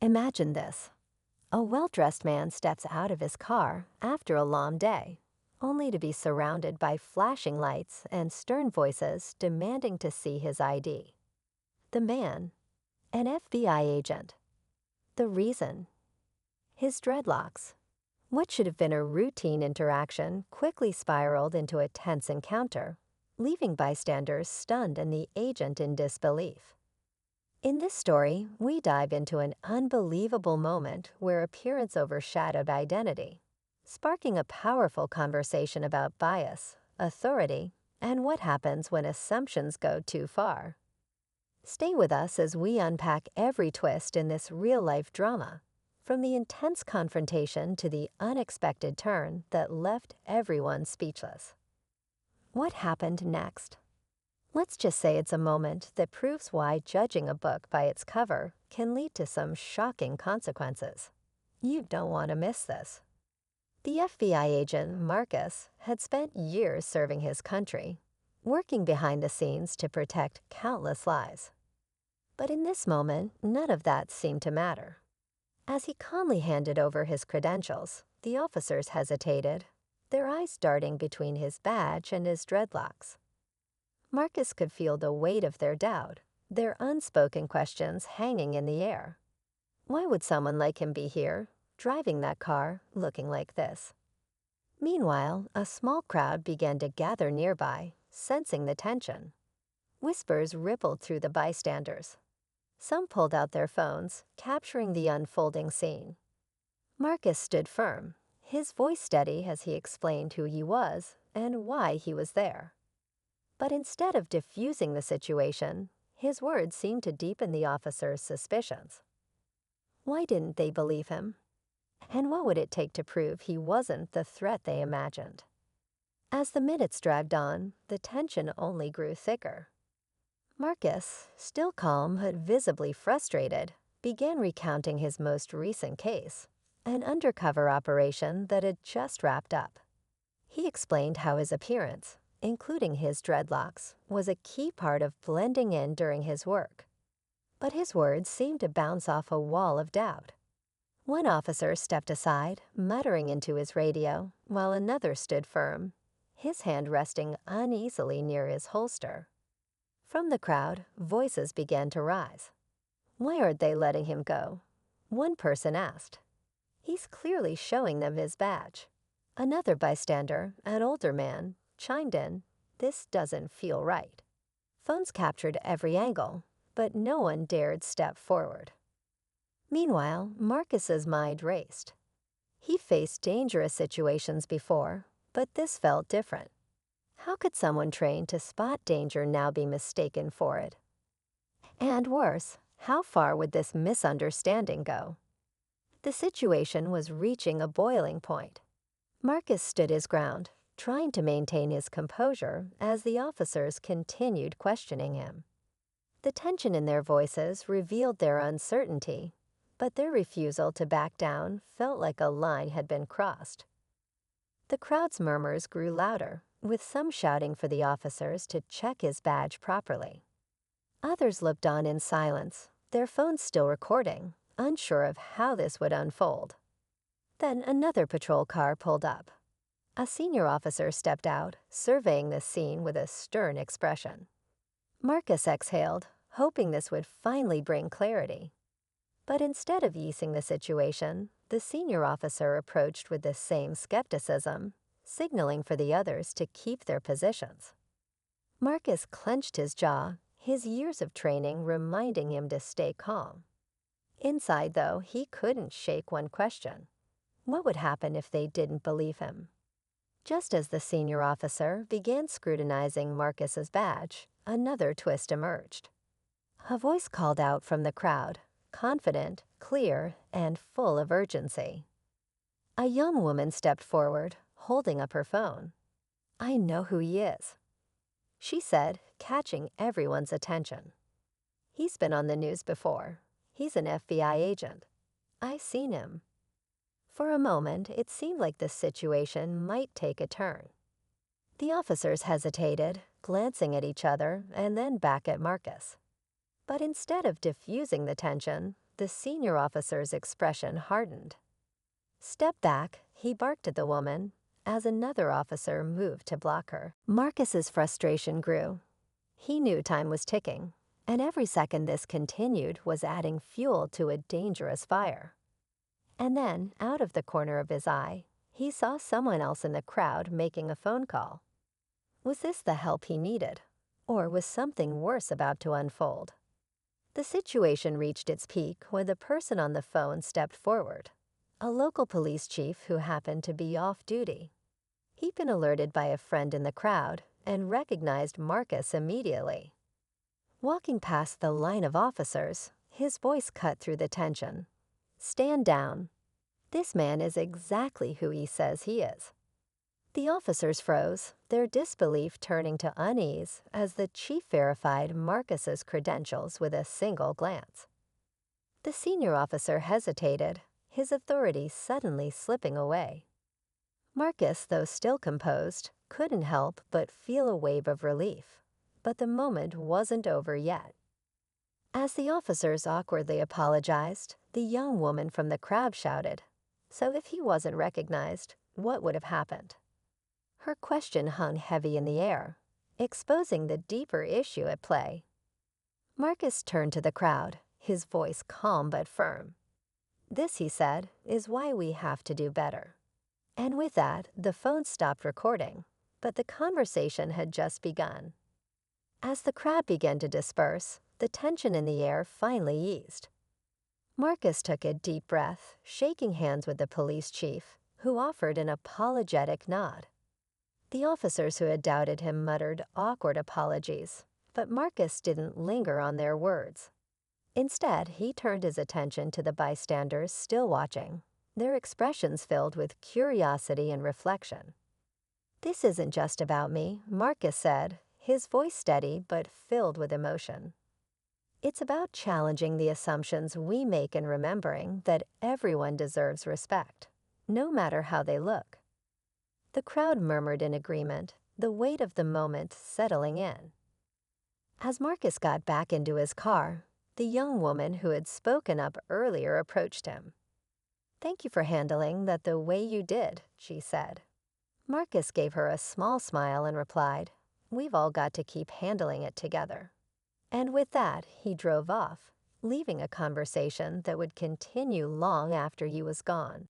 Imagine this. A well-dressed man steps out of his car after a long day, only to be surrounded by flashing lights and stern voices demanding to see his ID. The man, an FBI agent. The reason, his dreadlocks. What should have been a routine interaction quickly spiraled into a tense encounter, leaving bystanders stunned and the agent in disbelief. In this story, we dive into an unbelievable moment where appearance overshadowed identity, sparking a powerful conversation about bias, authority, and what happens when assumptions go too far. Stay with us as we unpack every twist in this real-life drama, from the intense confrontation to the unexpected turn that left everyone speechless. What happened next? Let's just say it's a moment that proves why judging a book by its cover can lead to some shocking consequences. You don't want to miss this. The FBI agent, Marcus, had spent years serving his country, working behind the scenes to protect countless lives. But in this moment, none of that seemed to matter. As he calmly handed over his credentials, the officers hesitated, their eyes darting between his badge and his dreadlocks. Marcus could feel the weight of their doubt, their unspoken questions hanging in the air. Why would someone like him be here, driving that car, looking like this? Meanwhile, a small crowd began to gather nearby, sensing the tension. Whispers rippled through the bystanders. Some pulled out their phones, capturing the unfolding scene. Marcus stood firm, his voice steady as he explained who he was and why he was there. But instead of diffusing the situation, his words seemed to deepen the officers' suspicions. Why didn't they believe him? And what would it take to prove he wasn't the threat they imagined? As the minutes dragged on, the tension only grew thicker. Marcus, still calm but visibly frustrated, began recounting his most recent case, an undercover operation that had just wrapped up. He explained how his appearance, including his dreadlocks, was a key part of blending in during his work. But his words seemed to bounce off a wall of doubt. One officer stepped aside, muttering into his radio, while another stood firm, his hand resting uneasily near his holster. From the crowd, voices began to rise. "Why aren't they letting him go?" one person asked. "He's clearly showing them his badge." Another bystander, an older man, chimed in, "This doesn't feel right." Phones captured every angle, but no one dared step forward. Meanwhile, Marcus's mind raced. He faced dangerous situations before, but this felt different. How could someone trained to spot danger now be mistaken for it? And worse, how far would this misunderstanding go? The situation was reaching a boiling point. Marcus stood his ground, trying to maintain his composure as the officers continued questioning him. The tension in their voices revealed their uncertainty, but their refusal to back down felt like a line had been crossed. The crowd's murmurs grew louder, with some shouting for the officers to check his badge properly. Others looked on in silence, their phones still recording, unsure of how this would unfold. Then another patrol car pulled up. A senior officer stepped out, surveying the scene with a stern expression. Marcus exhaled, hoping this would finally bring clarity. But instead of easing the situation, the senior officer approached with the same skepticism, signaling for the others to keep their positions. Marcus clenched his jaw, his years of training reminding him to stay calm. Inside, though, he couldn't shake one question. What would happen if they didn't believe him? Just as the senior officer began scrutinizing Marcus's badge, another twist emerged. A voice called out from the crowd, confident, clear, and full of urgency. A young woman stepped forward, holding up her phone. "I know who he is," she said, catching everyone's attention. "He's been on the news before. He's an FBI agent. I've seen him." For a moment, it seemed like the situation might take a turn. The officers hesitated, glancing at each other and then back at Marcus. But instead of diffusing the tension, the senior officer's expression hardened. "Step back," he barked at the woman, as another officer moved to block her. Marcus's frustration grew. He knew time was ticking, and every second this continued was adding fuel to a dangerous fire. And then, out of the corner of his eye, he saw someone else in the crowd making a phone call. Was this the help he needed, or was something worse about to unfold? The situation reached its peak when the person on the phone stepped forward, a local police chief who happened to be off duty. He'd been alerted by a friend in the crowd and recognized Marcus immediately. Walking past the line of officers, his voice cut through the tension. "Stand down. This man is exactly who he says he is." The officers froze, their disbelief turning to unease as the chief verified Marcus's credentials with a single glance. The senior officer hesitated, his authority suddenly slipping away. Marcus, though still composed, couldn't help but feel a wave of relief. But the moment wasn't over yet. As the officers awkwardly apologized, the young woman from the crowd shouted, "So if he wasn't recognized, what would have happened?" Her question hung heavy in the air, exposing the deeper issue at play. Marcus turned to the crowd, his voice calm but firm. "This," he said, "is why we have to do better." And with that, the phone stopped recording, but the conversation had just begun. As the crowd began to disperse, the tension in the air finally eased. Marcus took a deep breath, shaking hands with the police chief, who offered an apologetic nod. The officers who had doubted him muttered awkward apologies, but Marcus didn't linger on their words. Instead, he turned his attention to the bystanders still watching, their expressions filled with curiosity and reflection. "This isn't just about me," Marcus said, his voice steady but filled with emotion. "It's about challenging the assumptions we make and remembering that everyone deserves respect, no matter how they look." The crowd murmured in agreement, the weight of the moment settling in. As Marcus got back into his car, the young woman who had spoken up earlier approached him. "Thank you for handling that the way you did," she said. Marcus gave her a small smile and replied, "We've all got to keep handling it together." And with that, he drove off, leaving a conversation that would continue long after he was gone.